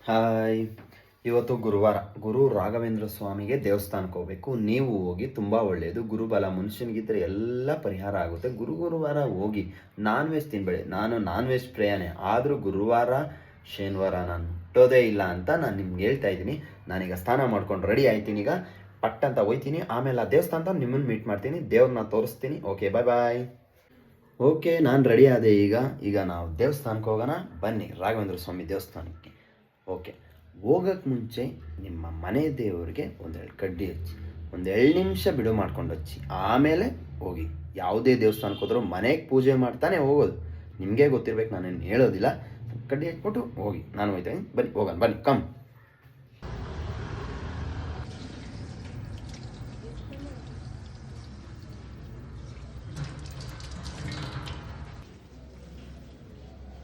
Hi. ಇವತ್ತು ಗುರುವಾರ. ಗುರು ರಾಘವೇಂದ್ರ ಸ್ವಾಮಿಗೆ ದೇವಸ್ಥಾನಕ್ಕೆ ಹೋಗಬೇಕು. ನೀವು ಹೋಗಿ, ತುಂಬ ಒಳ್ಳೆಯದು. ಗುರುಬಲ ಮನುಷ್ಯನಿಗಿದ್ದರೆ ಎಲ್ಲ ಪರಿಹಾರ ಆಗುತ್ತೆ. ಗುರುವಾರ ಹೋಗಿ ನಾನ್ ವೆಜ್ ತಿನ್ಬೇಡಿ. ನಾನು ನಾನ್ ವೆಜ್ ಪ್ರೇಯನೇ, ಆದರೂ ಗುರುವಾರ ಶನಿವಾರ ನಾನು ಮುಟ್ಟೋದೇ ಇಲ್ಲ ಅಂತ ನಾನು ನಿಮ್ಗೆ ಹೇಳ್ತಾ ಇದ್ದೀನಿ. ನಾನೀಗ ಸ್ನಾನ ಮಾಡ್ಕೊಂಡು ರೆಡಿ ಆಯ್ತೀನಿ. ಈಗ ಪಟ್ಟಂತ ಹೋಯ್ತೀನಿ. ಆಮೇಲೆ ಆ ದೇವಸ್ಥಾನ ನಿಮ್ಮನ್ನು ಮೀಟ್ ಮಾಡ್ತೀನಿ, ದೇವ್ರನ್ನ ತೋರಿಸ್ತೀನಿ. ಓಕೆ, ಬಾಯ್ ಬಾಯ್. ಓಕೆ, ನಾನು ರೆಡಿ ಆದೆ. ಈಗ ನಾವು ದೇವಸ್ಥಾನಕ್ಕೆ ಹೋಗೋಣ ಬನ್ನಿ, ರಾಘವೇಂದ್ರ ಸ್ವಾಮಿ ದೇವಸ್ಥಾನಕ್ಕೆ. ಓಕೆ, ಹೋಗೋಕ್ಕೆ ಮುಂಚೆ ನಿಮ್ಮ ಮನೆ ದೇವರಿಗೆ ಒಂದೆರಡು ಕಡ್ಡಿ ಹಚ್ಚಿ, ಒಂದು 2 ನಿಮಿಷ ಬಿಡು ಮಾಡ್ಕೊಂಡು ಹಚ್ಚಿ, ಆಮೇಲೆ ಹೋಗಿ. ಯಾವುದೇ ದೇವಸ್ಥಾನಕ್ಕೆ ಹೋದರೂ ಮನೆಗೆ ಪೂಜೆ ಮಾಡ್ತಾನೆ ಹೋಗೋದು, ನಿಮಗೆ ಗೊತ್ತಿರ್ಬೇಕು, ನಾನೇನು ಹೇಳೋದಿಲ್ಲ. ಕಡ್ಡಿ ಹಾಕ್ಬಿಟ್ಟು ಹೋಗಿ, ನಾನು ಹೋಯ್ತೀನಿ. ಬನ್ನಿ ಹೋಗೋಣ, ಬನ್ನಿ, ಕಮ್.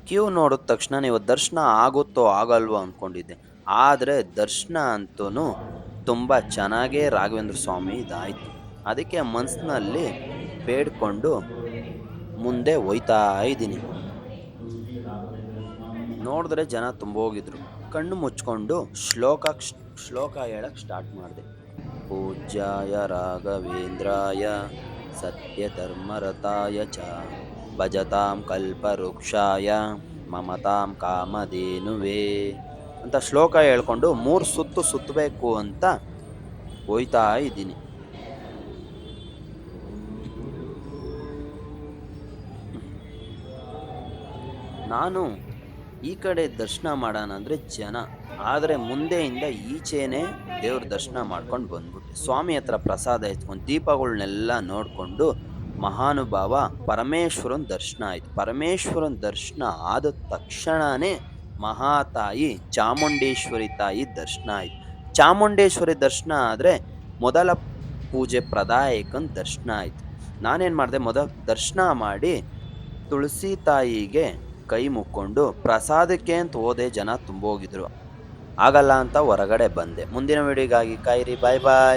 ಕ್ಯೂ ನೋಡಿದ ತಕ್ಷಣ ನೀವು ದರ್ಶನ ಆಗುತ್ತೋ ಆಗಲ್ವೋ ಅಂದ್ಕೊಂಡಿದ್ದೆ, ಆದರೆ ದರ್ಶನ ಅಂತೂ ತುಂಬ ಚೆನ್ನಾಗೇ ರಾಘವೇಂದ್ರ ಸ್ವಾಮಿ ಇದಾಯಿತು. ಅದಕ್ಕೆ ಮನಸ್ಸಿನಲ್ಲಿ ಬೇಡ್ಕೊಂಡು ಮುಂದೆ ಹೋಯ್ತಾ ಇದ್ದೀನಿ. ನೋಡಿದ್ರೆ ಜನ ತುಂಬ ಹೋಗಿದ್ರು. ಕಣ್ಣು ಮುಚ್ಕೊಂಡು ಶ್ಲೋಕ ಹೇಳಕ್ಕೆ ಸ್ಟಾರ್ಟ್ ಮಾಡಿದೆ. ಪೂಜ್ಯಾಯ ರಾಘವೇಂದ್ರಾಯ ಸತ್ಯಧರ್ಮರತಾಯ ಚ ಭಜತಾಂ ಕಲ್ಪವೃಕ್ಷಾಯ ಮಮತಾಂ ಕಾಮಧೇನುವೇ ಅಂತ ಶ್ಲೋಕ ಹೇಳ್ಕೊಂಡು 3 ಸುತ್ತು ಸುತ್ತಬೇಕು ಅಂತ ಹೋಯ್ತಾ ಇದ್ದೀನಿ. ನಾನು ಈ ಕಡೆ ದರ್ಶನ ಮಾಡೋಣ ಅಂದರೆ ಜನ, ಆದರೆ ಮುಂದೆಯಿಂದ ಈಚೆನೇ ದೇವ್ರ ದರ್ಶನ ಮಾಡ್ಕೊಂಡು ಬಂದ್ಬಿಟ್ಟೆ. ಸ್ವಾಮಿ ಹತ್ರ ಪ್ರಸಾದ ಎತ್ಕೊಂಡು ದೀಪಗಳನ್ನೆಲ್ಲ ನೋಡಿಕೊಂಡು ಮಹಾನುಭಾವ ಪರಮೇಶ್ವರನ ದರ್ಶನ ಆಯಿತು. ಪರಮೇಶ್ವರನ ದರ್ಶನ ಆದ ತಕ್ಷಣವೇ ಮಹಾತಾಯಿ ಚಾಮುಂಡೇಶ್ವರಿ ತಾಯಿ ದರ್ಶನ ಆಯಿತು. ಚಾಮುಂಡೇಶ್ವರಿ ದರ್ಶನ ಆದರೆ ಮೊದಲ ಪೂಜೆ ಪ್ರದಾಯಕನ ದರ್ಶನ ಆಯಿತು. ನಾನೇನು ಮಾಡಿದೆ, ಮೊದಲು ದರ್ಶನ ಮಾಡಿ ತುಳಸಿ ತಾಯಿಗೆ ಕೈ ಮುಕ್ಕೊಂಡು ಪ್ರಸಾದಕ್ಕೆ ಅಂತ ಹೋದೆ. ಜನ ತುಂಬೋಗಿದ್ರು, ಆಗಲ್ಲ ಅಂತ ಹೊರಗಡೆ ಬಂದೆ. ಮುಂದಿನ ವಿಡಿಯೋಗಾಗಿ ಕಾಯಿರಿ. ಬಾಯ್ ಬಾಯ್.